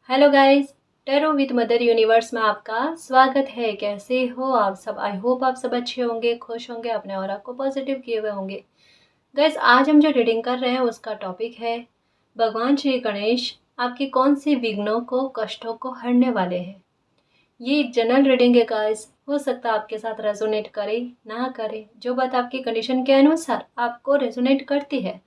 Hello guys, tarot with mother universe में आपका स्वागत है। कैसे हो आप सब? आई होप आप सब अच्छे होंगे, खुश होंगे, अपने और आपको पॉजिटिव किए हुए होंगे। गाइस, आज हम जो रीडिंग कर रहे हैं उसका टॉपिक है भगवान श्री गणेश आपके कौन से विघ्नों को, कष्टों को हरने वाले हैं। ये एक जनरल रीडिंग है गाइस, हो सकता है आपके साथ रेजोनेट करे ना करे। जो बात आपकी कंडीशन के अनुसार आपको रेजोनेट करती है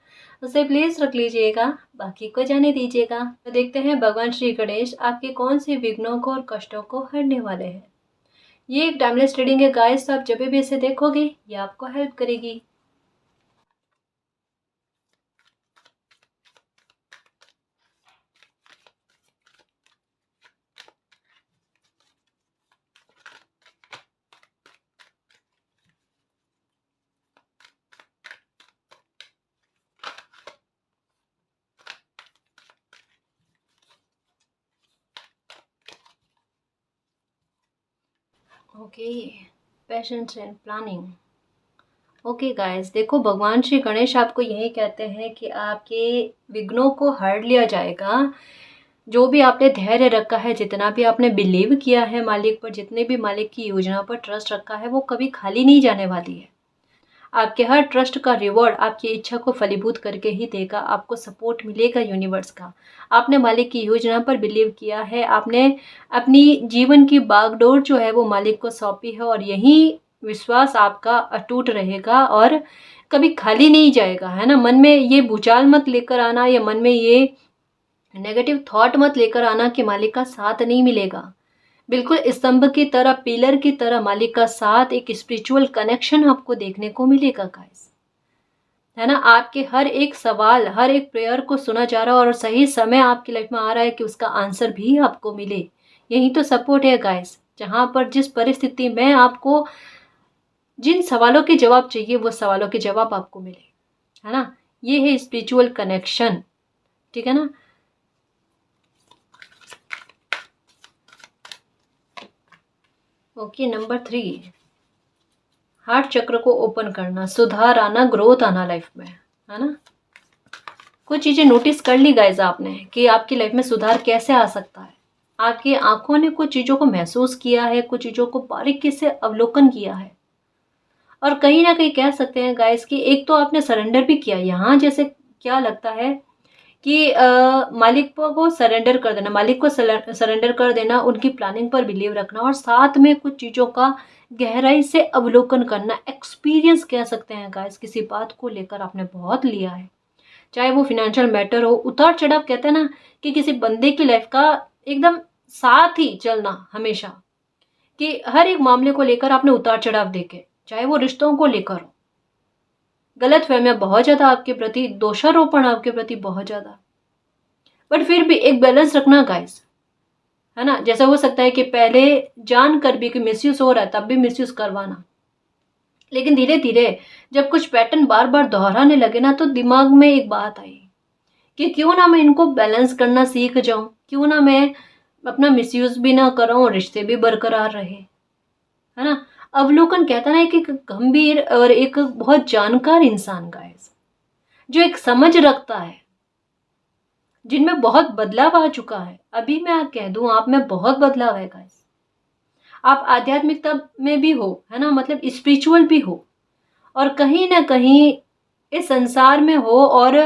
उसे प्लीज रख लीजिएगा, बाकी को जाने दीजिएगा। तो देखते हैं भगवान श्री गणेश आपके कौन से विघ्नों को और कष्टों को हरने वाले हैं। ये एक टाइमलेस रीडिंग है गाइस, तो आप जब भी इसे देखोगे ये आपको हेल्प करेगी। Okay, patience and planning. Okay guys, देखो भगवान श्री गणेश आपको यही कहते हैं कि आपके विघ्नों को हर लिया जाएगा। जो भी आपने धैर्य रखा है, जितना भी आपने बिलीव किया है मालिक पर, जितने भी मालिक की योजना पर ट्रस्ट रखा है, वो कभी खाली नहीं जाने वाली है। आपके हर ट्रस्ट का रिवॉर्ड आपकी इच्छा को फलीभूत करके ही देगा। आपको सपोर्ट मिलेगा यूनिवर्स का। आपने मालिक की योजना पर बिलीव किया है, आपने अपनी जीवन की बागडोर जो है वो मालिक को सौंपी है, और यही विश्वास आपका अटूट रहेगा और कभी खाली नहीं जाएगा, है ना। मन में ये भूचाल मत लेकर आना, या मन में ये नेगेटिव थॉट मत लेकर आना कि मालिक का साथ नहीं मिलेगा। बिल्कुल स्तंभ की तरह, पिलर की तरह मालिक का साथ, एक स्पिरिचुअल कनेक्शन आपको देखने को मिलेगा गाइस, है ना। आपके हर एक सवाल, हर एक प्रेयर को सुना जा रहा है, और सही समय आपकी लाइफ में आ रहा है कि उसका आंसर भी आपको मिले। यही तो सपोर्ट है गाइस। जहां पर जिस परिस्थिति में आपको जिन सवालों के जवाब चाहिए, वो सवालों के जवाब आपको मिले, है ना। ये है स्पिरिचुअल कनेक्शन, ठीक है ना। ओके, नंबर 3, हार्ट चक्र को ओपन करना, सुधार आना, ग्रोथ आना लाइफ में, है ना। कुछ चीजें नोटिस कर ली गाइज आपने कि आपकी लाइफ में सुधार कैसे आ सकता है। आपकी आंखों ने कुछ चीजों को महसूस किया है, कुछ चीजों को बारीकी से अवलोकन किया है, और कहीं ना कहीं कह सकते हैं गाइज कि एक तो आपने सरेंडर भी किया। यहाँ जैसे क्या लगता है कि मालिक को सरेंडर कर देना, मालिक को सरेंडर कर देना, उनकी प्लानिंग पर बिलीव रखना, और साथ में कुछ चीज़ों का गहराई से अवलोकन करना, एक्सपीरियंस कह सकते हैं गाइस। किसी बात को लेकर आपने बहुत लिया है, चाहे वो फिनेंशियल मैटर हो, उतार चढ़ाव कहते हैं ना, कि किसी बंदे की लाइफ का एकदम साथ ही चलना हमेशा, कि हर एक मामले को लेकर आपने उतार चढ़ाव देखे, चाहे वो रिश्तों को लेकर हो, गलत फहमियां बहुत ज्यादा आपके प्रति, दोषारोपण आपके प्रति बहुत ज्यादा, बट फिर भी एक बैलेंस रखना गाइस, है ना। जैसा हो सकता है कि पहले जान कर भी कि मिसयूज हो रहा है, तब भी मिसयूज करवाना, लेकिन धीरे धीरे जब कुछ पैटर्न बार बार दोहराने लगे ना, तो दिमाग में एक बात आई कि क्यों ना मैं इनको बैलेंस करना सीख जाऊं, क्यों ना मैं अपना मिसयूज भी ना कराऊं और रिश्ते भी बरकरार रहे, है ना। अवलोकन कहता ना, एक गंभीर और एक बहुत जानकार इंसान गाइस, जो एक समझ रखता है, जिनमें बहुत बदलाव आ चुका है। अभी मैं कह दूं आप में बहुत बदलाव है गाइस। आप आध्यात्मिकता में भी हो, है ना, मतलब स्पिरिचुअल भी हो, और कहीं ना कहीं इस संसार में हो, और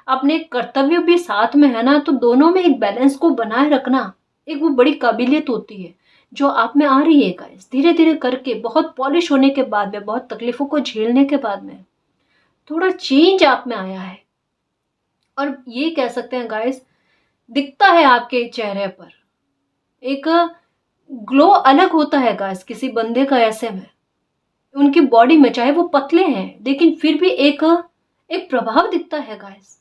अपने कर्तव्य भी साथ में, है ना। तो दोनों में एक बैलेंस को बनाए रखना एक वो बड़ी काबिलियत होती है, जो आप में आ रही है गाइस। धीरे धीरे करके, बहुत पॉलिश होने के बाद में, बहुत तकलीफों को झेलने के बाद में, थोड़ा चेंज आप में आया है। और ये कह सकते हैं गाइस, दिखता है आपके चेहरे पर एक ग्लो अलग होता है गाइस किसी बंदे का ऐसे में, उनकी बॉडी में, चाहे वो पतले हैं लेकिन फिर भी एक एक प्रभाव दिखता है गाइस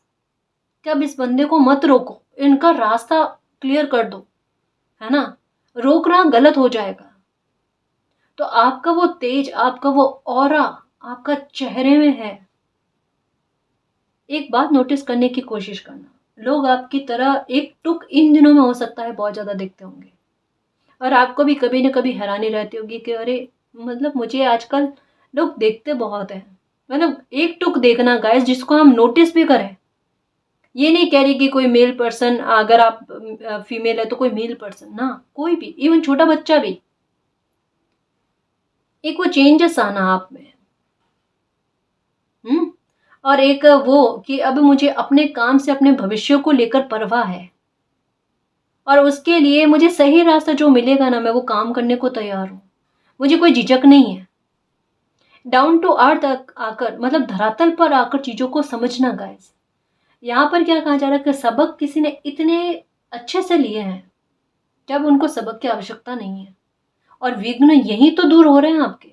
कि अब इस बंदे को मत रोको, इनका रास्ता क्लियर कर दो, है ना। रोकना गलत हो जाएगा। तो आपका वो तेज, आपका वो ऑरा आपका चेहरे में है। एक बात नोटिस करने की कोशिश करना, लोग आपकी तरह एक टुक इन दिनों में हो सकता है बहुत ज्यादा दिखते होंगे, और आपको भी कभी ना कभी हैरानी रहती होगी कि अरे, मतलब मुझे आजकल लोग देखते बहुत हैं। मतलब एक टुक देखना गाइस, जिसको हम नोटिस भी करें, ये नहीं कह रही कि कोई मेल पर्सन, अगर आप फीमेल है तो कोई मेल पर्सन ना, कोई भी, इवन छोटा बच्चा भी, एक वो चेंजेस आना आप में। और एक वो कि अब मुझे अपने काम से अपने भविष्य को लेकर परवाह है, और उसके लिए मुझे सही रास्ता जो मिलेगा ना, मैं वो काम करने को तैयार हूँ। मुझे कोई झिझक नहीं है। डाउन टू अर्थ आकर, मतलब धरातल पर आकर चीजों को समझना गाइस। यहाँ पर क्या कहा जा रहा है कि सबक किसी ने इतने अच्छे से लिए हैं जब उनको सबक की आवश्यकता नहीं है, और विघ्न यही तो दूर हो रहे हैं आपके।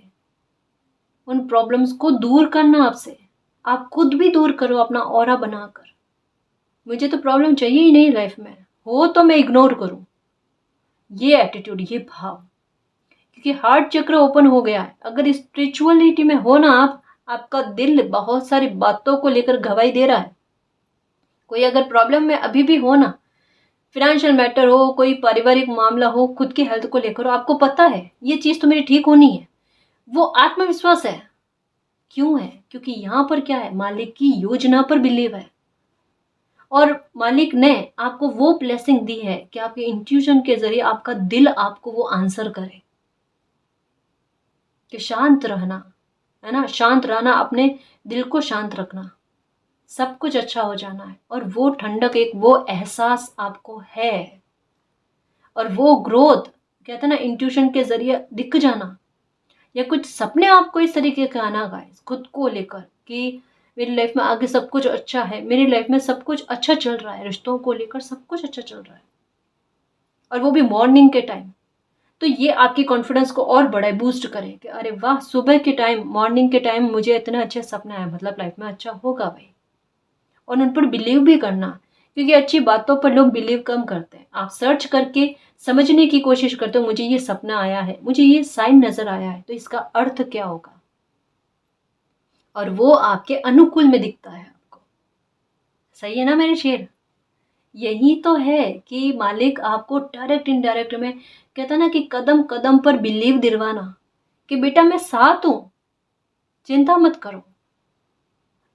उन प्रॉब्लम्स को दूर करना आपसे, आप खुद भी दूर करो अपना ऑरा बनाकर। मुझे तो प्रॉब्लम चाहिए ही नहीं लाइफ में, हो तो मैं इग्नोर करूं, ये एटीट्यूड, ये भाव। क्योंकि हार्ट चक्र ओपन हो गया है। अगर स्पिरिचुअलिटी में हो ना आप, आपका दिल बहुत सारी बातों को लेकर गवाही दे रहा है। कोई अगर प्रॉब्लम में अभी भी हो ना, फिनेंशियल मैटर हो, कोई पारिवारिक मामला हो, खुद की हेल्थ को लेकर हो, आपको पता है ये चीज तो मेरी ठीक होनी है, वो आत्मविश्वास है। क्यों है? क्योंकि यहाँ पर क्या है, मालिक की योजना पर बिलीव है, और मालिक ने आपको वो ब्लेसिंग दी है कि आपके इंट्यूशन के जरिए आपका दिल आपको वो आंसर करे कि शांत रहना, है ना, शांत रहना, अपने दिल को शांत रखना, सब कुछ अच्छा हो जाना है। और वो ठंडक, एक वो एहसास आपको है, और वो ग्रोथ, कहते हैं ना, इंट्यूशन के जरिए दिख जाना, या कुछ सपने आपको इस तरीके के आना गाइस खुद को लेकर कि मेरी लाइफ में आगे सब कुछ अच्छा है, मेरी लाइफ में सब कुछ अच्छा चल रहा है, रिश्तों को लेकर सब कुछ अच्छा चल रहा है, और वो भी मॉर्निंग के टाइम। तो ये आपकी कॉन्फिडेंस को और बढ़ाए, बूस्ट करे कि अरे वाह, सुबह के टाइम, मॉर्निंग के टाइम मुझे इतने अच्छे सपने आए, मतलब लाइफ में अच्छा होगा भाई। और उन पर बिलीव भी करना, क्योंकि अच्छी बातों पर लोग बिलीव कम करते हैं। आप सर्च करके समझने की कोशिश करते हो, मुझे ये सपना आया है, मुझे ये साइन नजर आया है, तो इसका अर्थ क्या होगा, और वो आपके अनुकूल में दिखता है आपको। सही है ना मेरे शेर? यही तो है कि मालिक आपको डायरेक्ट इनडायरेक्ट में, कहता ना कि कदम कदम पर बिलीव दिलवाना कि बेटा मैं साथ हूं, चिंता मत करो।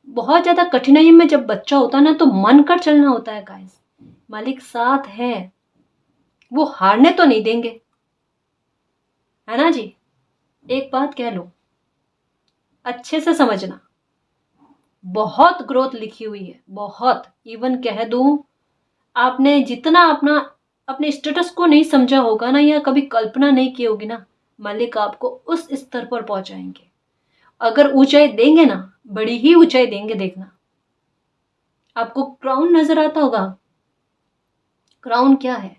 बहुत ज्यादा कठिनाई में जब बच्चा होता है ना, तो मन कर चलना होता है गाइस। मालिक साथ है, वो हारने तो नहीं देंगे, है ना जी। एक बात कह लो, अच्छे से समझना, बहुत ग्रोथ लिखी हुई है, बहुत, इवन कह दूं, आपने जितना अपना, अपने स्टेटस को नहीं समझा होगा ना, या कभी कल्पना नहीं की होगी ना, मालिक आपको उस स्तर पर पहुंचाएंगे। अगर ऊंचाई देंगे ना, बड़ी ही ऊंचाई देंगे, देखना। आपको क्राउन नजर आता होगा। क्राउन क्या है?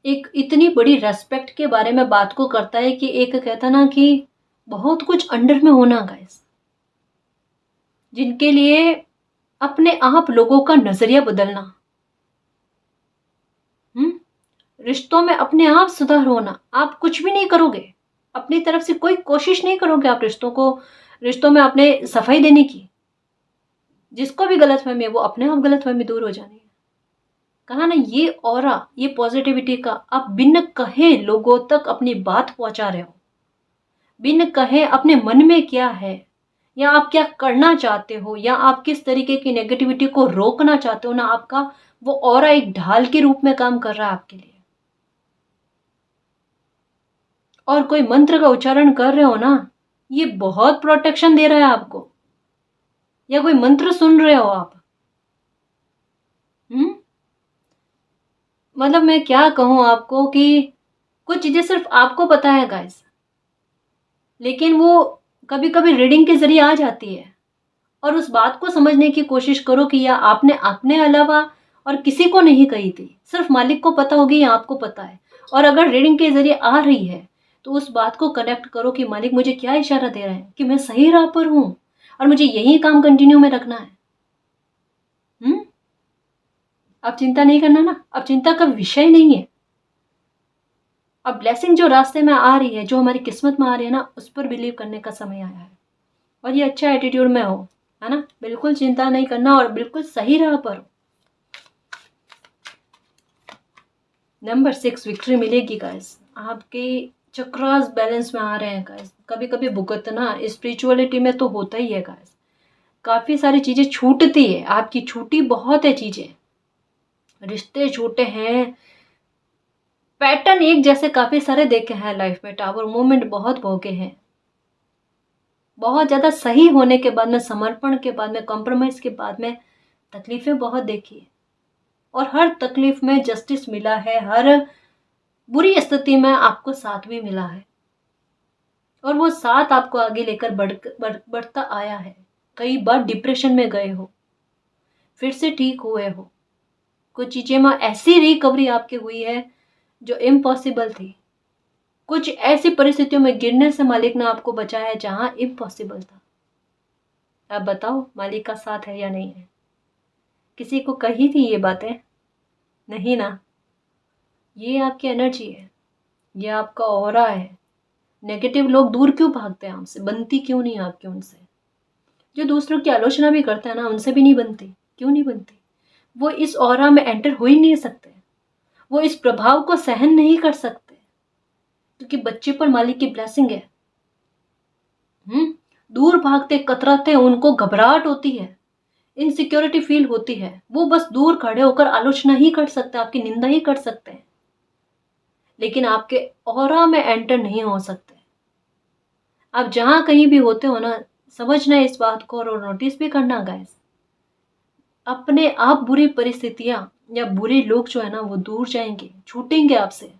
एक इतनी बड़ी रेस्पेक्ट के बारे में बात को करता है कि एक कहता ना कि बहुत कुछ अंडर में होना गाइस, जिनके लिए अपने आप लोगों का नजरिया बदलना, रिश्तों में अपने आप सुधार होना। आप कुछ भी नहीं करोगे, अपनी तरफ से कोई कोशिश नहीं करोगे आप रिश्तों में अपने सफाई देने की। जिसको भी गलतफहमी है, वो अपने आप गलतफहमी दूर हो जानी है। कहा ना, ये ऑरा, ये पॉजिटिविटी का आप बिन कहे लोगों तक अपनी बात पहुंचा रहे हो। बिन कहे अपने मन में क्या है, या आप क्या करना चाहते हो, या आप किस तरीके की नेगेटिविटी को रोकना चाहते हो ना, आपका वो ऑरा एक ढाल के रूप में काम कर रहा है आपके लिए। और कोई मंत्र का उच्चारण कर रहे हो ना, ये बहुत प्रोटेक्शन दे रहा है आपको। या कोई मंत्र सुन रहे हो आप, मतलब मैं क्या कहूं आपको कि कुछ चीजें सिर्फ आपको पता है गाइस, लेकिन वो कभी कभी रीडिंग के जरिए आ जाती है। और उस बात को समझने की कोशिश करो कि या आपने अपने अलावा और किसी को नहीं कही थी, सिर्फ मालिक को पता होगी या आपको पता है। और अगर रीडिंग के जरिए आ रही है, तो उस बात को कनेक्ट करो कि मालिक मुझे क्या इशारा दे रहे हैं कि मैं सही राह पर हूं, और मुझे यही काम कंटिन्यू में रखना है। अब चिंता नहीं करना ना, अब चिंता का विषय नहीं है। अब ब्लेसिंग जो रास्ते में आ रही है, जो हमारी किस्मत में आ रही है ना, उस पर बिलीव करने का समय आया है। और ये अच्छा एटीट्यूड में हो, है ना, बिल्कुल चिंता नहीं करना, और बिल्कुल सही राह पर हो। नंबर 6, विक्ट्री मिलेगी गाइस। आपके चक्रास बैलेंस में आ रहे हैं गाइस। कभी कभी भुगतना स्पिरिचुअलिटी में तो होता ही है गाइस। काफ़ी सारी चीज़ें छूटती है आपकी, छूटी बहुत है चीज़ें, रिश्ते छूटे हैं, पैटर्न एक जैसे काफ़ी सारे देखे हैं लाइफ में, टावर मूवमेंट बहुत भोगे हैं, बहुत ज़्यादा सही होने के बाद में, समर्पण के बाद में, कॉम्प्रोमाइज़ के बाद में तकलीफ़ें बहुत देखी है, और हर तकलीफ़ में जस्टिस मिला है, हर बुरी स्थिति में आपको साथ भी मिला है, और वो साथ आपको आगे लेकर बढ़ता आया है। कई बार डिप्रेशन में गए हो, फिर से ठीक हुए हो, कुछ चीज़ें में ऐसी रिकवरी आपकी हुई है जो इम्पॉसिबल थी, कुछ ऐसी परिस्थितियों में गिरने से मालिक ने आपको बचाया है जहां इम्पॉसिबल था। अब बताओ मालिक का साथ है या नहीं है? किसी को कही थी ये बातें? नहीं ना। ये आपकी एनर्जी है, ये आपका ऑरा है। नेगेटिव लोग दूर क्यों भागते हैं आपसे, बनती क्यों नहीं आपकी उनसे? जो दूसरों की आलोचना भी करते हैं ना, उनसे भी नहीं बनती। क्यों नहीं बनती? वो इस ऑरा में एंटर हो ही नहीं सकते, वो इस प्रभाव को सहन नहीं कर सकते, क्योंकि बच्चे पर मालिक की ब्लेसिंग है। दूर भागते कतराते उनको घबराहट होती है, इनसिक्योरिटी फील होती है, वो बस दूर खड़े होकर आलोचना ही कर सकते हैं, आपकी निंदा ही कर सकते हैं, लेकिन आपके ऑरा में एंटर नहीं हो सकते। आप जहां कहीं भी होते हो ना, समझना इस बात को और नोटिस भी करना गाइस, अपने आप बुरी परिस्थितियां या बुरे लोग जो है ना वो दूर जाएंगे, छूटेंगे आपसे,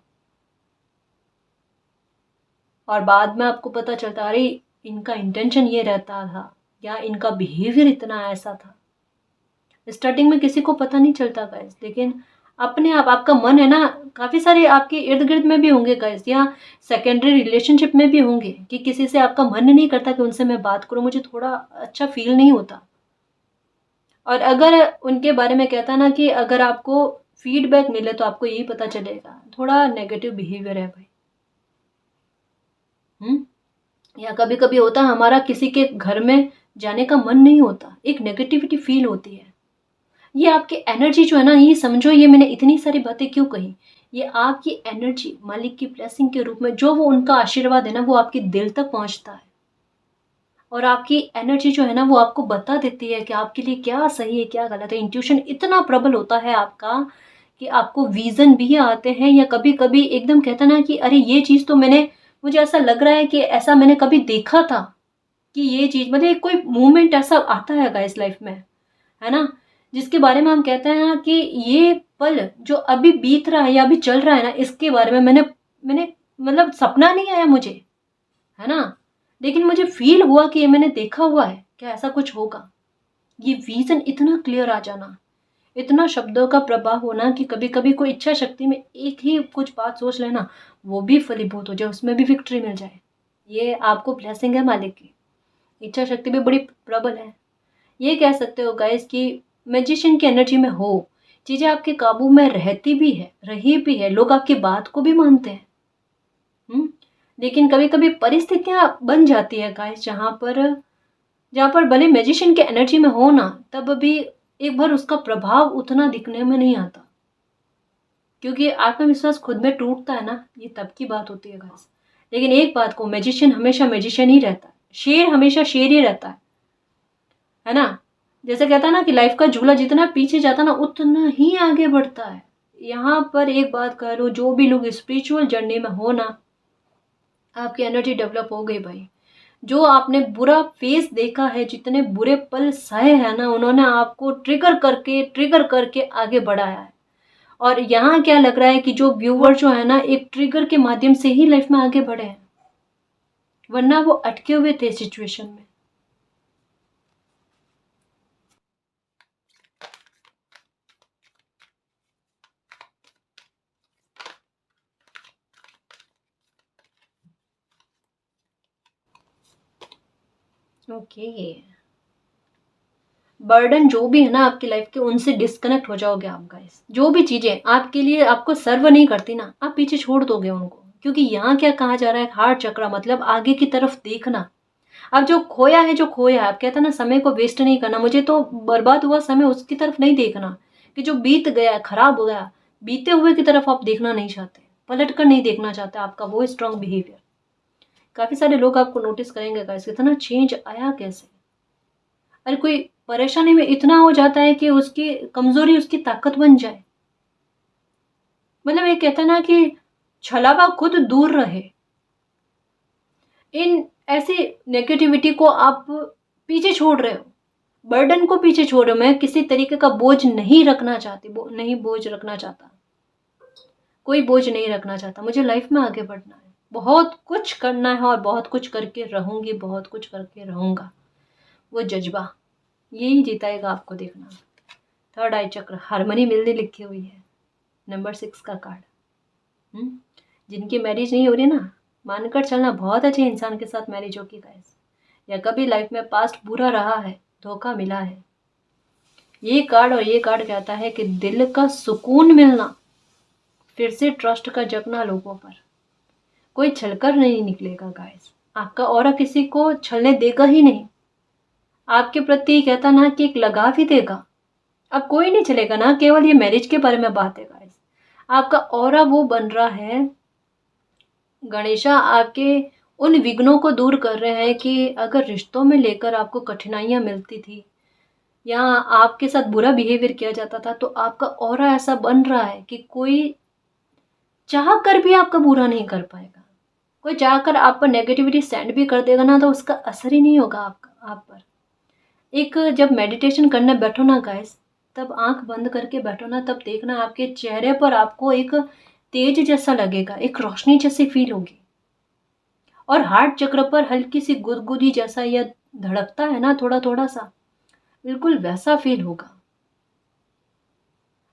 और बाद में आपको पता चलता अरे इनका इंटेंशन ये रहता था, या इनका बिहेवियर इतना ऐसा था। स्टार्टिंग में किसी को पता नहीं चलता गाइस, लेकिन अपने आप आपका मन है ना, काफ़ी सारे आपके इर्द गिर्द में भी होंगे गाइस, या सेकेंडरी रिलेशनशिप में भी होंगे कि किसी से आपका मन नहीं करता कि उनसे मैं बात करूं, मुझे थोड़ा अच्छा फील नहीं होता। और अगर उनके बारे में कहता ना कि अगर आपको फीडबैक मिले तो आपको यही पता चलेगा थोड़ा नेगेटिव बिहेवियर है भाई। या कभी कभी होता है हमारा किसी के घर में जाने का मन नहीं होता, एक नेगेटिविटी फील होती है। ये आपकी एनर्जी जो है ना, ये समझो, ये मैंने इतनी सारी बातें क्यों कही, ये आपकी एनर्जी मालिक की ब्लेसिंग के रूप में, जो वो उनका आशीर्वाद है ना वो आपके दिल तक पहुंचता है, और आपकी एनर्जी जो है ना वो आपको बता देती है कि आपके लिए क्या सही है क्या गलत है। इंट्यूशन इतना प्रबल होता है आपका कि आपको विजन भी आते हैं, या कभी कभी एकदम कहता ना कि अरे ये चीज़ तो मैंने, मुझे ऐसा लग रहा है कि ऐसा मैंने कभी देखा था, कि ये चीज़ मतलब एक कोई मूवमेंट ऐसा आता है गाइस लाइफ में, है ना, जिसके बारे में हम कहते हैं ना कि ये पल जो अभी बीत रहा है या अभी चल रहा है ना, इसके बारे में मैंने मैंने मतलब सपना नहीं आया मुझे, है ना, लेकिन मुझे फील हुआ कि ये मैंने देखा हुआ है, क्या ऐसा कुछ होगा। ये विजन इतना क्लियर आ जाना, इतना शब्दों का प्रवाह होना कि कभी कभी कोई इच्छा शक्ति में एक ही कुछ बात सोच लेना, वो भी फलीभूत हो जाए, उसमें भी विक्ट्री मिल जाए। ये आपको ब्लेसिंग है मालिक की, इच्छा शक्ति भी बड़ी प्रबल है। ये कह सकते हो गाइस कि मैजिशियन की एनर्जी में हो, चीज़ें आपके काबू में रहती भी है, रही भी है, लोग आपकी बात को भी मानते हैं। लेकिन कभी कभी परिस्थितियां बन जाती है गाइस जहाँ पर भले मैजिशियन के एनर्जी में हो ना, तब भी एक बार उसका प्रभाव उतना दिखने में नहीं आता, क्योंकि आत्मविश्वास खुद में टूटता है ना, ये तब की बात होती है गाइस। लेकिन एक बात को, मैजिशियन हमेशा मैजिशियन ही रहता है, शेर हमेशा शेर ही रहता है ना। जैसे कहता है ना कि लाइफ का झूला जितना पीछे जाता ना उतना ही आगे बढ़ता है। यहाँ पर एक बात करो, जो भी लोग स्पिरिचुअल जर्नी में हो ना, आपकी एनर्जी डेवलप हो गई भाई। जो आपने बुरा फेस देखा है, जितने बुरे पल सहे हैं ना, उन्होंने आपको ट्रिगर करके आगे बढ़ाया है। और यहाँ क्या लग रहा है कि जो व्यूअर जो है ना, एक ट्रिगर के माध्यम से ही लाइफ में आगे बढ़े हैं, वरना वो अटके हुए थे सिचुएशन में। ओके, बर्डन जो भी है ना आपकी लाइफ के, उनसे डिस्कनेक्ट हो जाओगे आप गाइस। जो भी चीजें आपके लिए आपको सर्व नहीं करती ना, आप पीछे छोड़ दोगे उनको, क्योंकि यहाँ क्या कहा जा रहा है, हार्ट चक्र मतलब आगे की तरफ देखना। अब जो खोया है, जो खोया है, आप कहते हैं ना समय को वेस्ट नहीं करना, मुझे तो बर्बाद हुआ समय उसकी तरफ नहीं देखना, कि जो बीत गया खराब हो गया, बीते हुए की तरफ आप देखना नहीं चाहते, पलट कर नहीं देखना चाहते, आपका वो स्ट्रांग बिहेवियर। काफी सारे लोग आपको नोटिस करेंगे गाइस, कितना चेंज आया कैसे। अरे कोई परेशानी में इतना हो जाता है कि उसकी कमजोरी उसकी ताकत बन जाए। मतलब ये कहता है ना कि छलावा खुद दूर रहे। इन ऐसी नेगेटिविटी को आप पीछे छोड़ रहे हो, बर्डन को पीछे छोड़ रहे हो। मैं किसी तरीके का बोझ नहीं रखना चाहती, नहीं बोझ रखना चाहता, कोई बोझ नहीं रखना चाहता। मुझे लाइफ में आगे बढ़ना है, बहुत कुछ करना है और बहुत कुछ करके रहूंगी, बहुत कुछ करके रहूंगा। वो जज्बा यही जिताएगा आपको, देखना। थर्ड आई चक्र, हारमोनी मिलनी लिखी हुई है, नंबर 6 का कार्ड। जिनकी मैरिज नहीं हो रही ना, मानकर चलना बहुत अच्छे इंसान के साथ मैरिज होगी गाइस, या कभी लाइफ में पास्ट बुरा रहा है, धोखा मिला है। ये कार्ड और ये कार्ड कहता है कि दिल का सुकून मिलना, फिर से ट्रस्ट का जगना लोगों पर। कोई छलकर नहीं निकलेगा गाइस, आपका ऑरा किसी को छलने देगा ही नहीं। आपके प्रति कहता ना कि एक लगाव ही देगा। अब कोई नहीं चलेगा ना, केवल ये मैरिज के बारे में बात है गाइस। आपका ऑरा वो बन रहा है, गणेशा आपके उन विघ्नों को दूर कर रहे हैं कि अगर रिश्तों में लेकर आपको कठिनाइयां मिलती थी या आपके साथ बुरा बिहेवियर किया जाता था, तो आपका ऑरा ऐसा बन रहा है कि कोई चाह कर भी आपका बुरा नहीं कर पाएगा। कोई चाहकर आप पर नेगेटिविटी सेंड भी कर देगा ना, तो उसका असर ही नहीं होगा आपका आप पर। एक जब मेडिटेशन करने बैठो ना गाइस, तब आंख बंद करके बैठो ना, तब देखना आपके चेहरे पर आपको एक तेज जैसा लगेगा, एक रोशनी जैसी फील होगी। और हार्ट चक्र पर हल्की सी गुदगुदी जैसा या धड़कता है ना थोड़ा थोड़ा सा, बिल्कुल वैसा फील होगा।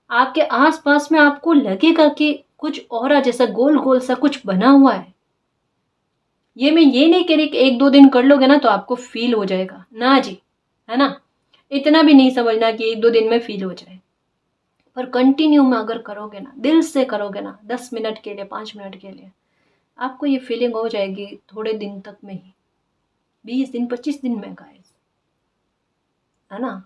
आपके आसपास में आपको लगेगा कि कुछ और जैसा गोल गोल सा कुछ बना हुआ है। ये मैं ये नहीं कह रही कि 1-2 दिन कर लोगे ना तो आपको फील हो जाएगा, ना जी, है ना। इतना भी नहीं समझना कि 1-2 दिन में फील हो जाए, पर कंटिन्यू में अगर करोगे ना, दिल से करोगे ना, 10 मिनट के लिए, 5 मिनट के लिए, आपको ये फीलिंग हो जाएगी थोड़े दिन तक में ही, 20 दिन 25 दिन में गाइस, है ना।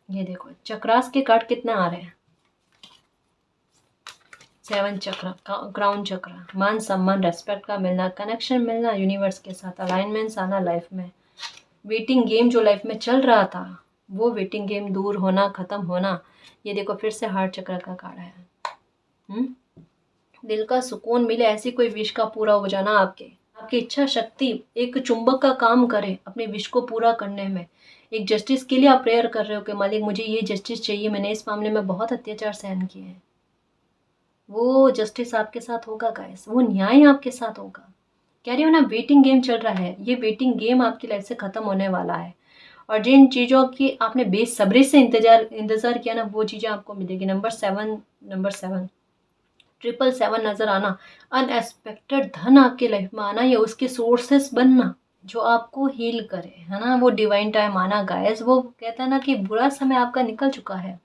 ये देखो चक्रास के कार्ड कितने आ रहे हैं। 7 चक्र, क्राउन चक्र, मान सम्मान रेस्पेक्ट का मिलना, कनेक्शन मिलना यूनिवर्स के साथ, अलाइनमेंट्स आना लाइफ में, वेटिंग गेम जो लाइफ में चल रहा था वो वेटिंग गेम दूर होना, खत्म होना। ये देखो फिर से हार्ट चक्र का कार्ड है। दिल का सुकून मिले, ऐसी कोई विश का पूरा हो जाना, आपकी इच्छा शक्ति एक चुंबक का काम करे अपने विश को पूरा करने में। एक जस्टिस के लिए आप प्रेयर कर रहे हो कि मालिक मुझे ये जस्टिस चाहिए, मैंने इस मामले में बहुत अत्याचार सहन किए हैं। वो जस्टिस आपके साथ होगा गाइस, वो न्याय आपके साथ होगा। कह रही हो ना, वेटिंग गेम चल रहा है, ये वेटिंग गेम आपकी लाइफ से खत्म होने वाला है। और जिन चीज़ों की आपने बेसब्री से इंतजार किया ना, वो चीज़ें आपको मिलेगी। नंबर 7 777 नजर आना, अनएक्सपेक्टेड धन आपके लाइफ में आना, या उसके सोर्सेस बनना जो आपको हील करे, है ना। वो डिवाइन टाइम आना गाइस। वो कहता है ना कि बुरा समय आपका निकल चुका है,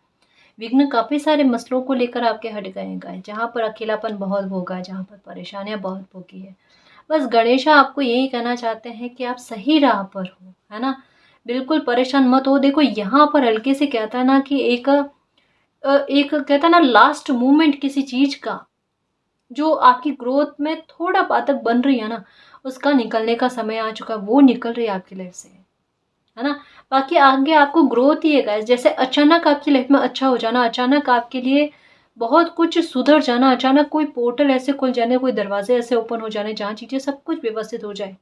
विघ्न काफी सारे मसलों को लेकर आपके हट गए हैं गाइस। जहाँ पर अकेलापन बहुत भोगा है, जहाँ पर परेशानियां बहुत भोगी है, बस गणेशा आपको यही कहना चाहते हैं कि आप सही राह पर हो, है ना। बिल्कुल परेशान मत हो। देखो यहाँ पर हल्के से कहता है ना कि एक कहता है ना लास्ट मूवमेंट किसी चीज का, जो आपकी ग्रोथ में थोड़ा बाधक बन रही है ना, उसका निकलने का समय आ चुका, वो निकल रही है आपकी लाइफ से, है ना। बाकी आगे आपको ग्रोथ ही है गाइस। जैसे अचानक आपकी लाइफ में अच्छा हो जाना, अचानक आपके लिए बहुत कुछ सुधर जाना, अचानक कोई पोर्टल ऐसे खुल जाने, कोई दरवाजे ऐसे ओपन हो जाने जहाँ चीजें सब कुछ व्यवस्थित हो जाए,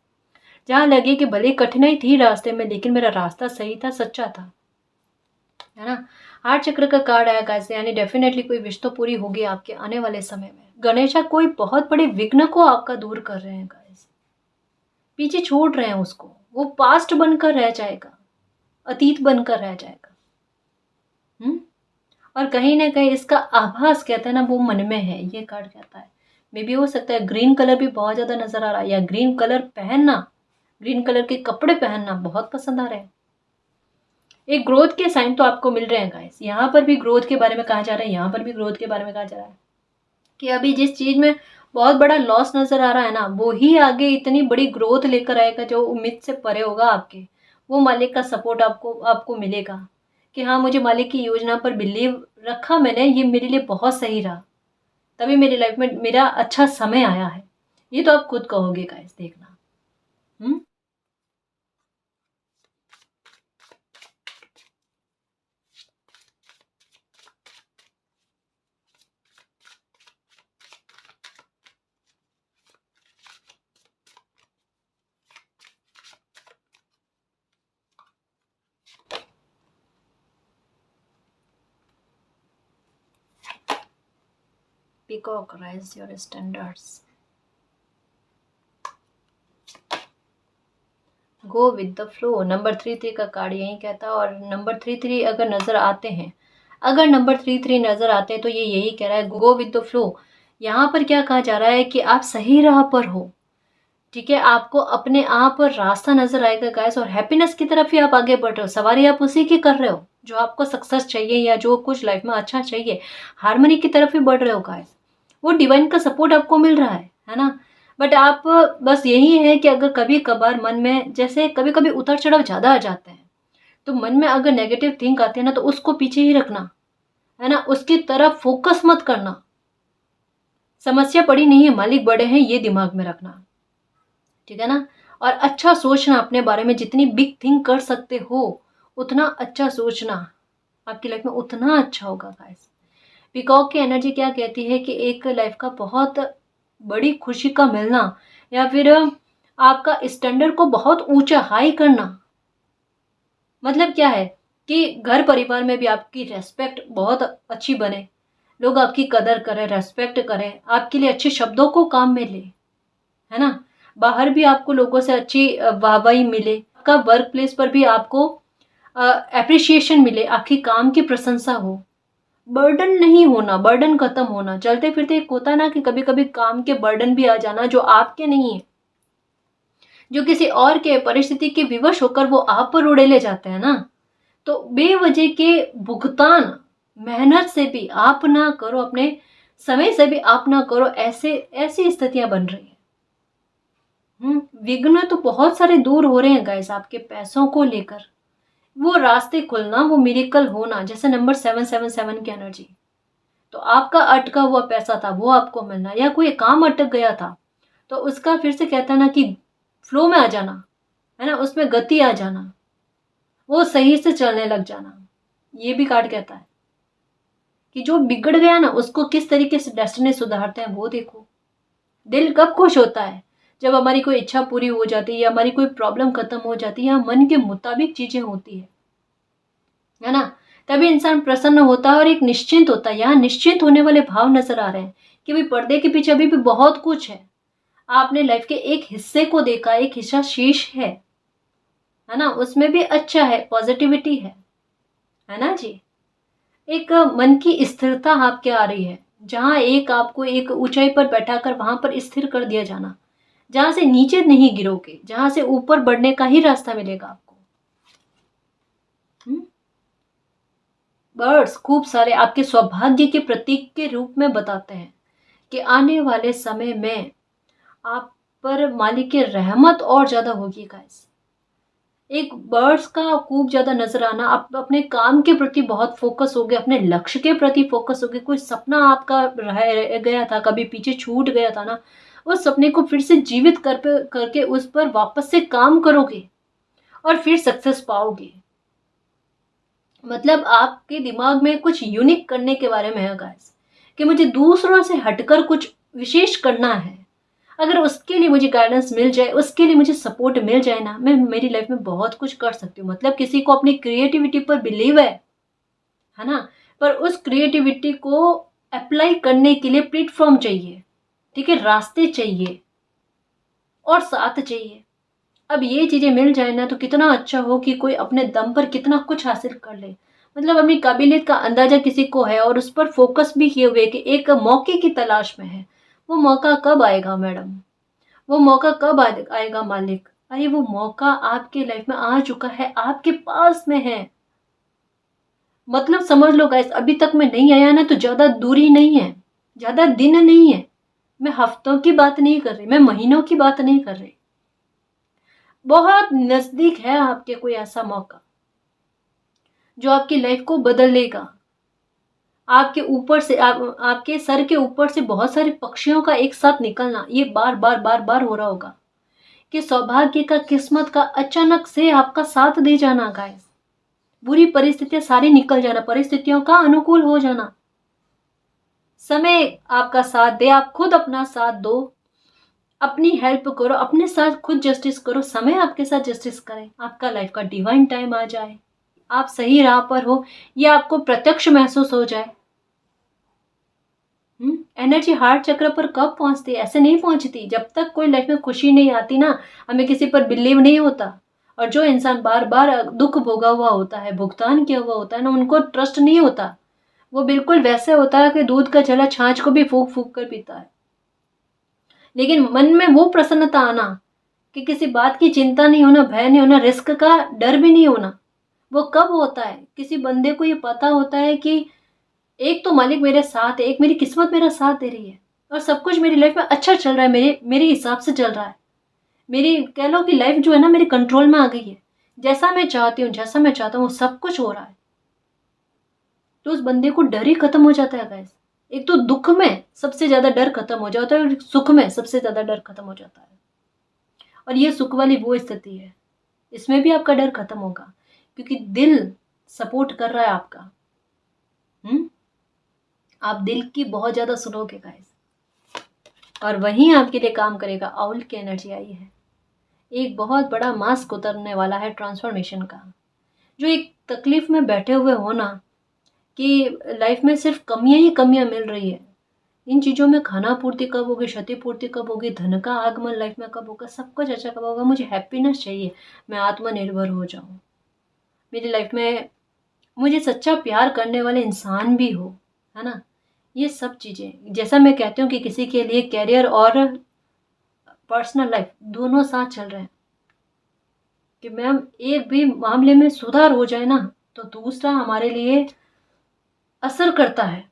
जहाँ लगे कि भले कठिनाई थी रास्ते में लेकिन मेरा रास्ता सही था, सच्चा था, है ना। हार्ट चक्र का कार्ड आया गाइस, यानी डेफिनेटली कोई विश तो पूरी होगी आपके आने वाले समय में। गणेशा कोई बहुत बड़े विघ्न को आपका दूर कर रहे हैं गाइस, पीछे छोड़ रहे हैं उसको। वो पास्ट बनकर रह जाएगा, अतीत बनकर रह जाएगा। और कहीं ना कहीं इसका आभास कहता है ना, वो मन में है, ये कार्ड कहता है। मे भी हो सकता है ग्रीन कलर भी बहुत ज्यादा नजर आ रहा है, या ग्रीन कलर पहनना, ग्रीन कलर के कपड़े पहनना बहुत पसंद आ रहे हैं। एक ग्रोथ के साइन तो आपको मिल रहे हैं गाइस। यहाँ पर भी ग्रोथ के बारे में कहा जा रहा है, यहाँ पर भी ग्रोथ के बारे में कहा जा रहा है कि अभी जिस चीज में बहुत बड़ा लॉस नजर आ रहा है ना, वो ही आगे इतनी बड़ी ग्रोथ लेकर आएगा जो उम्मीद से परे होगा आपके। वो मालिक का सपोर्ट आपको मिलेगा कि हाँ, मुझे मालिक की योजना पर बिलीव रखा मैंने, ये मेरे लिए बहुत सही रहा, तभी मेरी लाइफ में मेरा अच्छा समय आया है। ये तो आप खुद कहोगे गाइस, देखना। Hmm. Peacock, rise your standards, go with the flow. Number 3 3 का कार्ड यही कहता है। और नंबर 3 3 अगर नजर आते हैं, अगर नंबर 3 3 नजर आते हैं तो ये यही कह रहा है, गो विद द फ्लो। यहाँ पर क्या कहा जा रहा है कि आप सही राह पर हो। ठीक है, आपको अपने आप रास्ता नजर आएगा गाइस, और हैप्पीनेस की तरफ ही आप आगे बढ़ रहे हो। सवारी आप उसी की कर रहे हो, जो आपको सक्सेस चाहिए या जो कुछ लाइफ में अच्छा चाहिए, हार्मनी की तरफ ही बढ़ रहे हो गाइस। वो डिवाइन का सपोर्ट आपको मिल रहा है ना। बट आप, बस यही है कि अगर कभी कभार मन में, जैसे कभी कभी उतार चढ़ाव ज्यादा आ जाते हैं, तो मन में अगर नेगेटिव थिंक आते हैं ना, तो उसको पीछे ही रखना है ना, उसकी तरफ फोकस मत करना। समस्या पड़ी नहीं है, मालिक बड़े हैं, ये दिमाग में रखना। ठीक है ना। और अच्छा सोचना अपने बारे में, जितनी बिग थिंक कर सकते हो उतना अच्छा सोचना, आपकी लाइफ में उतना अच्छा होगा गाइस। पीकॉक की एनर्जी क्या कहती है कि एक लाइफ का बहुत बड़ी खुशी का मिलना, या फिर आपका स्टैंडर्ड को बहुत ऊंचा हाई करना। मतलब क्या है कि घर परिवार में भी आपकी रेस्पेक्ट बहुत अच्छी बने, लोग आपकी कदर करें, रेस्पेक्ट करें, आपके लिए अच्छे शब्दों को काम में ले, है ना। बाहर भी आपको लोगों से अच्छी वाहवाही मिले, आपका वर्क प्लेस पर भी आपको अप्रिसिएशन मिले, आपकी काम की प्रशंसा हो। बर्डन नहीं होना, बर्डन खत्म होना। चलते फिरते एक होता है ना कि कभी कभी काम के बर्डन भी आ जाना, जो आपके नहीं है, जो किसी और के परिस्थिति के विवश होकर वो आप पर उड़ेले जाते हैं ना। तो बेवजह के भुगतान मेहनत से भी आप ना करो, अपने समय से भी आप ना करो, ऐसे ऐसी स्थितियां बन रही है। विघ्न तो बहुत सारे दूर हो रहे हैं गाइस, आपके पैसों को लेकर। वो रास्ते खुलना, वो मिरेकल होना, जैसे नंबर 777 की एनर्जी। तो आपका अटका हुआ पैसा था वो आपको मिलना, या कोई काम अटक गया था तो उसका फिर से कहता है ना कि फ्लो में आ जाना, है ना, उसमें गति आ जाना, वो सही से चलने लग जाना। ये भी कार्ड कहता है कि जो बिगड़ गया ना, उसको किस तरीके से डेस्टिनी सुधारते हैं वो देखो। दिल कब खुश होता है, जब हमारी कोई इच्छा पूरी हो जाती है, या हमारी कोई प्रॉब्लम खत्म हो जाती है, या मन के मुताबिक चीजें होती है ना। तभी इंसान प्रसन्न होता है और एक निश्चिंत होता है। यहाँ निश्चिंत होने वाले भाव नजर आ रहे हैं कि भाई पर्दे के पीछे अभी भी बहुत कुछ है। आपने लाइफ के एक हिस्से को देखा, एक हिस्सा शेष है ना, उसमें भी अच्छा है, पॉजिटिविटी है ना जी। एक मन की स्थिरता आपके आ रही है, जहां एक आपको एक ऊंचाई पर बैठाकर वहां पर स्थिर कर दिया जाना, जहां से नीचे नहीं गिरोगे, जहां से ऊपर बढ़ने का ही रास्ता मिलेगा आपको। बर्ड्स खूब सारे आपके सौभाग्य के प्रतीक के रूप में बताते हैं कि आने वाले समय में आप पर मालिक की रहमत और ज्यादा होगी गाइस। एक बर्ड्स का खूब ज्यादा नजर आना, आप अपने काम के प्रति बहुत फोकस हो गए, अपने लक्ष्य के प्रति फोकस हो गए। कोई सपना आपका रह गया था, कभी पीछे छूट गया था ना, उस सपने को फिर से जीवित करके उस पर वापस से काम करोगे और फिर सक्सेस पाओगे। मतलब आपके दिमाग में कुछ यूनिक करने के बारे में है गाइस, कि मुझे दूसरों से हटकर कुछ विशेष करना है। अगर उसके लिए मुझे गाइडेंस मिल जाए, उसके लिए मुझे सपोर्ट मिल जाए ना, मैं मेरी लाइफ में बहुत कुछ कर सकती हूँ। मतलब किसी को अपनी क्रिएटिविटी पर बिलीव है ना, पर उस क्रिएटिविटी को अप्लाई करने के लिए प्लेटफॉर्म चाहिए, ठीक है, रास्ते चाहिए और साथ चाहिए। अब ये चीजें मिल जाए ना, तो कितना अच्छा हो कि कोई अपने दम पर कितना कुछ हासिल कर ले। मतलब अपनी काबिलियत का अंदाजा किसी को है और उस पर फोकस भी किए हुए कि एक मौके की तलाश में है। वो मौका कब आएगा मैडम, वो मौका कब आएगा मालिक। अरे वो मौका आपके लाइफ में आ चुका है, आपके पास में है। मतलब समझ लो गाइस, अभी तक में नहीं आया ना, तो ज्यादा दूरी नहीं है, ज्यादा दिन नहीं है। मैं हफ्तों की बात नहीं कर रही, मैं महीनों की बात नहीं कर रही। बहुत नजदीक है आपके कोई ऐसा मौका जो आपकी लाइफ को बदल लेगा। आपके ऊपर से आपके सर के ऊपर से बहुत सारे पक्षियों का एक साथ निकलना, ये बार बार बार बार हो रहा होगा कि सौभाग्य का, किस्मत का अचानक से आपका साथ दे जाना गाइस। बुरी परिस्थितियां सारी निकल जाना, परिस्थितियों का अनुकूल हो जाना, समय आपका साथ दे, आप खुद अपना साथ दो, अपनी हेल्प करो, अपने साथ खुद जस्टिस करो, समय आपके साथ जस्टिस करे, आपका लाइफ का डिवाइन टाइम आ जाए, आप सही राह पर हो, ये आपको प्रत्यक्ष महसूस हो जाए। एनर्जी हार्ट चक्र पर कब पहुंचती है? ऐसे नहीं पहुंचती जब तक कोई लाइफ में खुशी नहीं आती ना, हमें किसी पर बिलीव नहीं होता। और जो इंसान बार बार दुख भोगा हुआ होता है, भुगतान किया हुआ होता है ना, उनको ट्रस्ट नहीं होता। वो बिल्कुल वैसे होता है कि दूध का चला छाछ को भी फूक फूक कर पीता है। लेकिन मन में वो प्रसन्नता आना कि किसी बात की चिंता नहीं होना, भय नहीं होना, रिस्क का डर भी नहीं होना, वो कब होता है? किसी बंदे को ये पता होता है कि एक तो मालिक मेरे साथ है, एक मेरी किस्मत मेरा साथ दे रही है और सब कुछ मेरी लाइफ में अच्छा चल रहा है, मेरे हिसाब से चल रहा है। मेरी कह लो कि लाइफ जो है ना मेरे कंट्रोल में आ गई है, जैसा मैं चाहती हूँ, जैसा मैं चाहता हूँ वो सब कुछ हो रहा है। तो उस बंदे को डर ही खत्म हो जाता है गाइस। एक तो दुख में सबसे ज्यादा डर खत्म हो जाता है और सुख में सबसे ज्यादा डर खत्म हो जाता है। और ये सुख वाली वो स्थिति है, इसमें भी आपका डर खत्म होगा क्योंकि दिल सपोर्ट कर रहा है आपका। आप दिल की बहुत ज्यादा सुनोगे गाइस, और वहीं आपके लिए काम करेगा। आउल की एनर्जी आई है, एक बहुत बड़ा मास्क उतरने वाला है ट्रांसफॉर्मेशन का। जो एक तकलीफ में बैठे हुए हो ना कि लाइफ में सिर्फ कमियां ही कमियां मिल रही है, इन चीज़ों में खाना पूर्ति कब होगी, क्षति पूर्ति कब होगी, धन का आगमन लाइफ में कब होगा, सब कुछ अच्छा कब होगा, मुझे हैप्पीनेस चाहिए, मैं आत्मनिर्भर हो जाऊँ, मेरी लाइफ में मुझे सच्चा प्यार करने वाले इंसान भी हो, है ना। ये सब चीज़ें, जैसा मैं कहती हूँ कि किसी के लिए कैरियर और पर्सनल लाइफ दोनों साथ चल रहे हैं कि मैम एक भी मामले में सुधार हो जाए ना तो दूसरा हमारे लिए असर करता है।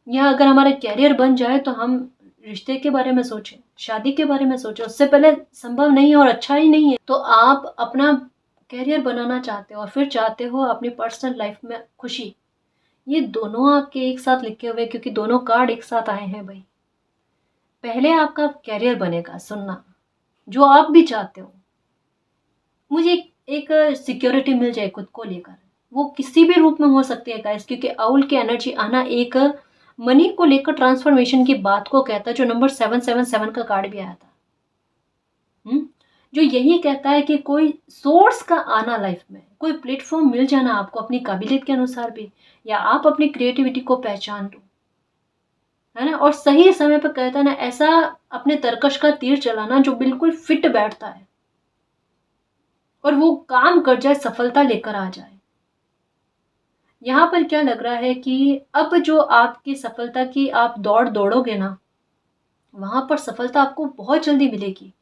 या अगर हमारा कैरियर बन जाए तो हम रिश्ते के बारे में सोचें, शादी के बारे में सोचें, उससे पहले संभव नहीं है और अच्छा ही नहीं है। तो आप अपना कैरियर बनाना चाहते हो और फिर चाहते हो अपनी पर्सनल लाइफ में खुशी, ये दोनों आपके एक साथ लिखे हुए, क्योंकि दोनों कार्ड एक साथ आए हैं भाई। पहले आपका कैरियर बनेगा, सुनना, जो आप भी चाहते हो। मुझे एक सिक्योरिटी मिल जाए खुद को लेकर, वो किसी भी रूप में हो सकती है गाइस, क्योंकि आउल की एनर्जी आना एक मनी को लेकर ट्रांसफॉर्मेशन की बात को कहता है, जो नंबर 777 का कार्ड भी आया था। जो यही कहता है कि कोई सोर्स का आना लाइफ में, कोई प्लेटफॉर्म मिल जाना आपको अपनी काबिलियत के अनुसार भी, या आप अपनी क्रिएटिविटी को पहचान लो, है ना। और सही समय पर कहता है ना, ऐसा अपने तरकश का तीर चलाना जो बिल्कुल फिट बैठता है और वो काम कर जाए, सफलता लेकर आ जाए। यहाँ पर क्या लग रहा है कि अब जो आपकी सफलता की आप दौड़ दौड़ोगे ना, वहां पर सफलता आपको बहुत जल्दी मिलेगी।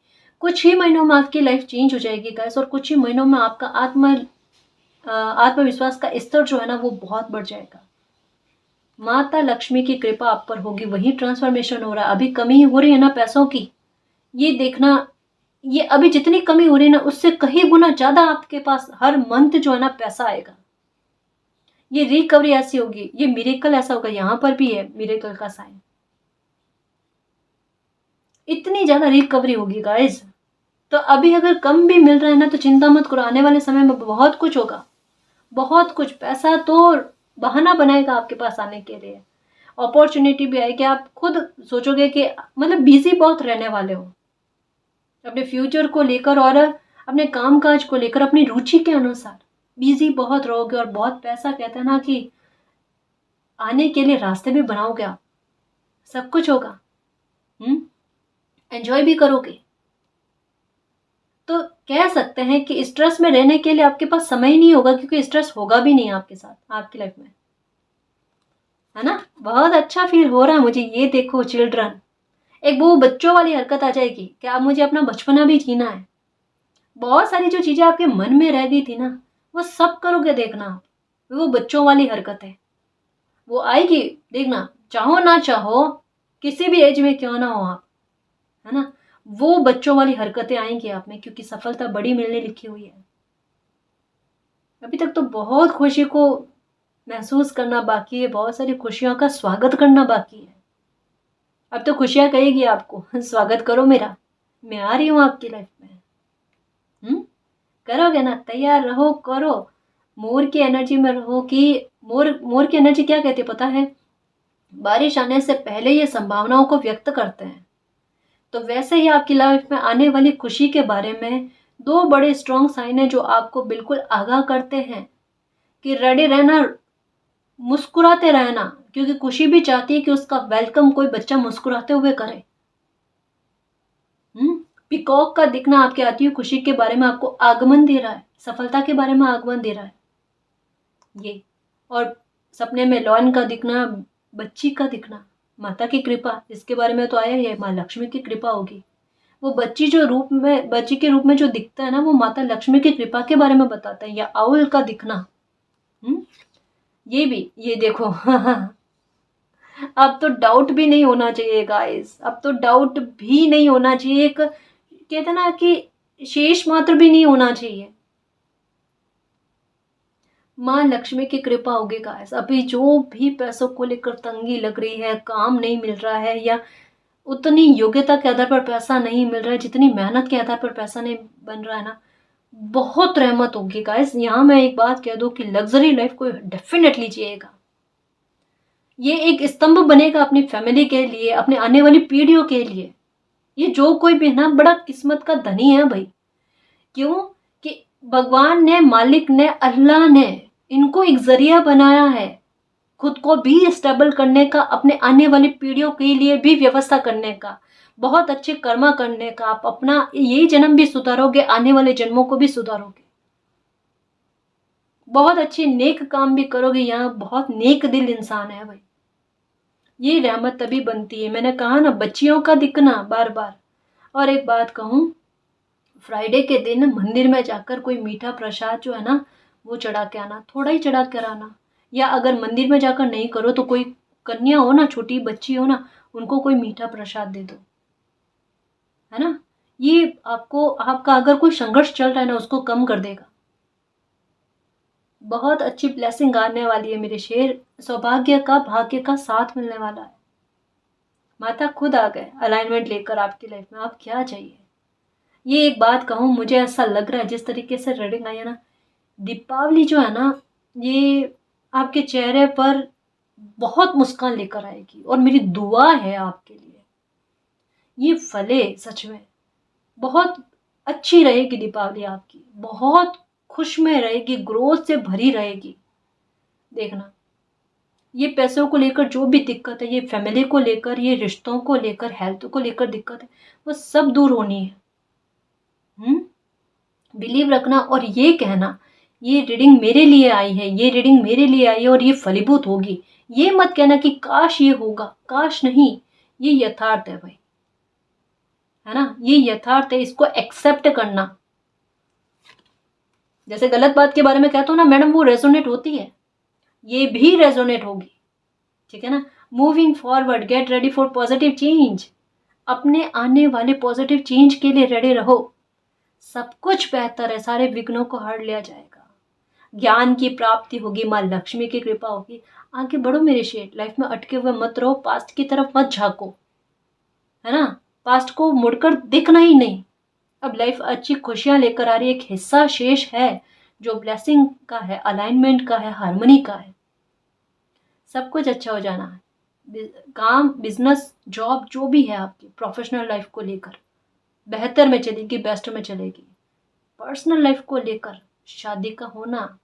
कुछ ही महीनों में आपकी लाइफ चेंज हो जाएगी गाइस, और कुछ ही महीनों में आपका आत्मविश्वास का स्तर जो है ना वो बहुत बढ़ जाएगा। माता लक्ष्मी की कृपा आप पर होगी, वही ट्रांसफॉर्मेशन हो रहा है। अभी कमी हो रही है ना पैसों की, ये देखना, ये अभी जितनी कमी हो रही है ना उससे कहीं गुना ज्यादा आपके पास हर मंथ जो है ना पैसा आएगा। ये रिकवरी ऐसी होगी, ये मिरेकल ऐसा होगा। यहाँ पर भी है मिरेकल का साइन, इतनी ज्यादा रिकवरी होगी गाइस। तो अभी अगर कम भी मिल रहा है ना तो चिंता मत करो, आने वाले समय में बहुत कुछ होगा, बहुत कुछ। पैसा तो बहाना बनाएगा आपके पास आने के लिए, अपॉर्चुनिटी भी आएगी। आप खुद सोचोगे कि मतलब बिजी बहुत रहने वाले हो अपने फ्यूचर को लेकर और अपने काम काज को लेकर, अपनी रुचि के अनुसार बिजी बहुत रहोगे। और बहुत पैसा, कहते हैं ना कि आने के लिए रास्ते भी बनाओगे आप, सब कुछ होगा, एंजॉय भी करोगे। तो कह सकते हैं कि स्ट्रेस में रहने के लिए आपके पास समय ही नहीं होगा, क्योंकि स्ट्रेस होगा भी नहीं आपके साथ, आपकी लाइफ में, है ना। बहुत अच्छा फील हो रहा है मुझे। ये देखो चिल्ड्रन, एक वो बच्चों वाली हरकत आ जाएगी कि अब मुझे अपना बचपना भी जीना है। बहुत सारी जो चीजें आपके मन में रह गई थी ना वो सब करोगे, देखना आप। वो बच्चों वाली हरकत है, वो आएगी, देखना, चाहो ना चाहो, किसी भी एज में क्यों ना हो आप, है ना, वो बच्चों वाली हरकतें आएंगी आप में, क्योंकि सफलता बड़ी मिलने लिखी हुई है। अभी तक तो बहुत खुशी को महसूस करना बाकी है, बहुत सारी खुशियों का स्वागत करना बाकी है। अब तो खुशियाँ कहेगी आपको स्वागत करो मेरा, मैं आ रही हूँ आपकी लाइफ में। करोगे ना? तैयार रहो, करो। मोर की एनर्जी में रहो कि मोर की एनर्जी क्या कहती है पता है? बारिश आने से पहले ये संभावनाओं को व्यक्त करते हैं। तो वैसे ही आपकी लाइफ में आने वाली खुशी के बारे में 2 बड़े स्ट्रॉन्ग साइन है जो आपको बिल्कुल आगाह करते हैं कि रेडी रहना, मुस्कुराते रहना, क्योंकि खुशी भी चाहती है कि उसका वेलकम कोई बच्चा मुस्कुराते हुए करे। पिकॉक का दिखना आपके आती हुई खुशी के बारे में आपको आगमन दे रहा है, सफलता के बारे में आगमन दे रहा है ये। और सपने में लॉयन का दिखना, बच्ची का दिखना, माता की कृपा, इसके बारे में तो आया ही है, माँ लक्ष्मी की कृपा होगी। वो बच्ची के रूप में जो दिखता है ना, वो माता लक्ष्मी की कृपा के बारे में बताता है। या आउल का दिखना, ये देखो अब तो डाउट भी नहीं होना चाहिए गाइस, अब तो डाउट भी नहीं होना चाहिए। एक कहते ना कि शेष मात्र भी नहीं होना चाहिए। माँ लक्ष्मी की कृपा होगी गाइस। अभी जो भी पैसों को लेकर तंगी लग रही है, काम नहीं मिल रहा है, या उतनी योग्यता के आधार पर पैसा नहीं मिल रहा है जितनी मेहनत के आधार पर पैसा नहीं बन रहा है ना, बहुत रहमत होगी गाइस। यहाँ मैं एक बात कह दूं कि लग्जरी लाइफ को डेफिनेटली जिएगा। ये एक स्तंभ बनेगा अपनी फैमिली के लिए, अपने आने वाली पीढ़ियों के लिए। ये जो कोई भी है ना, बड़ा किस्मत का धनी है भाई। क्यों? कि भगवान ने, मालिक ने, अल्लाह ने इनको एक जरिया बनाया है खुद को भी स्टेबल करने का, अपने आने वाली पीढ़ियों के लिए भी व्यवस्था करने का, बहुत अच्छे कर्मा करने का। आप अपना यही जन्म भी सुधारोगे, आने वाले जन्मों को भी सुधारोगे, बहुत अच्छे नेक काम भी करोगे। यहाँ बहुत नेक दिल इंसान है भाई। ये रहमत तभी बनती है, मैंने कहा ना, बच्चियों का दिखना बार बार। और एक बात कहूँ, फ्राइडे के दिन मंदिर में जाकर कोई मीठा प्रसाद जो है ना, वो चढ़ा के आना, थोड़ा ही चढ़ा कर आना। या अगर मंदिर में जाकर नहीं करो तो कोई कन्या हो ना, छोटी बच्ची हो ना, उनको कोई मीठा प्रसाद दे दो, है ना। ये आपको, आपका अगर कोई संघर्ष चल रहा है ना, उसको कम कर देगा। बहुत अच्छी ब्लेसिंग आने वाली है मेरे शेर। सौभाग्य का, भाग्य का साथ मिलने वाला है। माता खुद आ गए अलाइनमेंट लेकर आपकी लाइफ में। आप क्या चाहिए? ये एक बात कहूँ, मुझे ऐसा लग रहा है जिस तरीके से रीडिंग आई है ना, दीपावली जो है ना, ये आपके चेहरे पर बहुत मुस्कान लेकर आएगी। और मेरी दुआ है आपके लिए, ये फले सच में। बहुत अच्छी रहेगी दीपावली आपकी, बहुत खुश में रहेगी, ग्रोथ से भरी रहेगी। देखना, ये पैसों को लेकर जो भी दिक्कत है, ये फैमिली को लेकर, ये रिश्तों को लेकर, हेल्थ को लेकर दिक्कत है, वो सब दूर होनी है। बिलीव रखना और ये कहना, ये रीडिंग मेरे लिए आई है, ये रीडिंग मेरे लिए आई है और ये फलीभूत होगी। ये मत कहना कि काश ये होगा, काश नहीं, ये यथार्थ है भाई, है ना, ये यथार्थ है। इसको एक्सेप्ट करना। जैसे गलत बात के बारे में कहते हो ना मैडम, वो रेजोनेट होती है, ये भी रेजोनेट होगी, ठीक है ना। Moving forward, get ready for positive change. अपने आने वाले पॉजिटिव चेंज के लिए रेडी रहो। सब कुछ बेहतर है, सारे विघ्नों को हर लिया जाएगा। ज्ञान की प्राप्ति होगी, माँ लक्ष्मी की कृपा होगी। आगे बढ़ो मेरे शेर, लाइफ में अटके हुए मत रहो, पास्ट की तरफ मत झांको, है ना। पास्ट को मुड़कर देखना ही नहीं। अब लाइफ अच्छी खुशियां लेकर आ रही है, एक हिस्सा शेष है जो ब्लेसिंग का है, अलाइनमेंट का है, हार्मनी का है। सब कुछ अच्छा हो जाना है। काम, बिजनेस, जॉब जो भी है आपकी, प्रोफेशनल लाइफ को लेकर बेहतर में चलेगी, बेस्ट में चलेगी। पर्सनल लाइफ को लेकर, शादी का होना,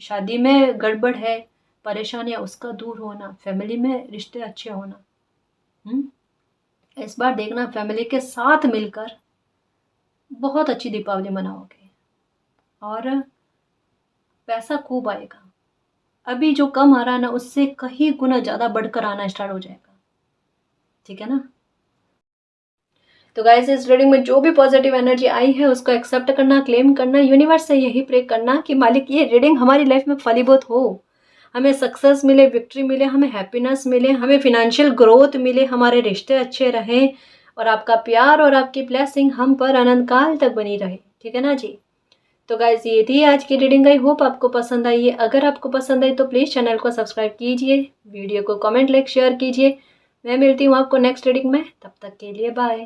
शादी में गड़बड़ है, परेशानियां, उसका दूर होना, फैमिली में रिश्ते अच्छे होना। इस बार देखना, फैमिली के साथ मिलकर बहुत अच्छी दीपावली मनाओगे और पैसा खूब आएगा। अभी जो कम आ रहा है ना, उससे कहीं गुना ज़्यादा बढ़कर आना स्टार्ट हो जाएगा, ठीक है ना। तो गाइस, इस रीडिंग में जो भी पॉजिटिव एनर्जी आई है उसको एक्सेप्ट करना, क्लेम करना, यूनिवर्स से यही प्रे करना कि मालिक ये रीडिंग हमारी लाइफ में फलीभूत हो, हमें सक्सेस मिले, विक्ट्री मिले, हमें हैप्पीनेस मिले, हमें फिनेंशियल ग्रोथ मिले, हमारे रिश्ते अच्छे रहें और आपका प्यार और आपकी ब्लेसिंग हम पर अनंत काल तक बनी रहे, ठीक है ना जी। तो गाइज ये थी आज की रीडिंग। आई होप आपको पसंद आई है। अगर आपको पसंद आई तो प्लीज़ चैनल को सब्सक्राइब कीजिए, वीडियो को कमेंट लाइक शेयर कीजिए। मैं मिलती हूँ आपको नेक्स्ट रीडिंग में, तब तक के लिए बाय।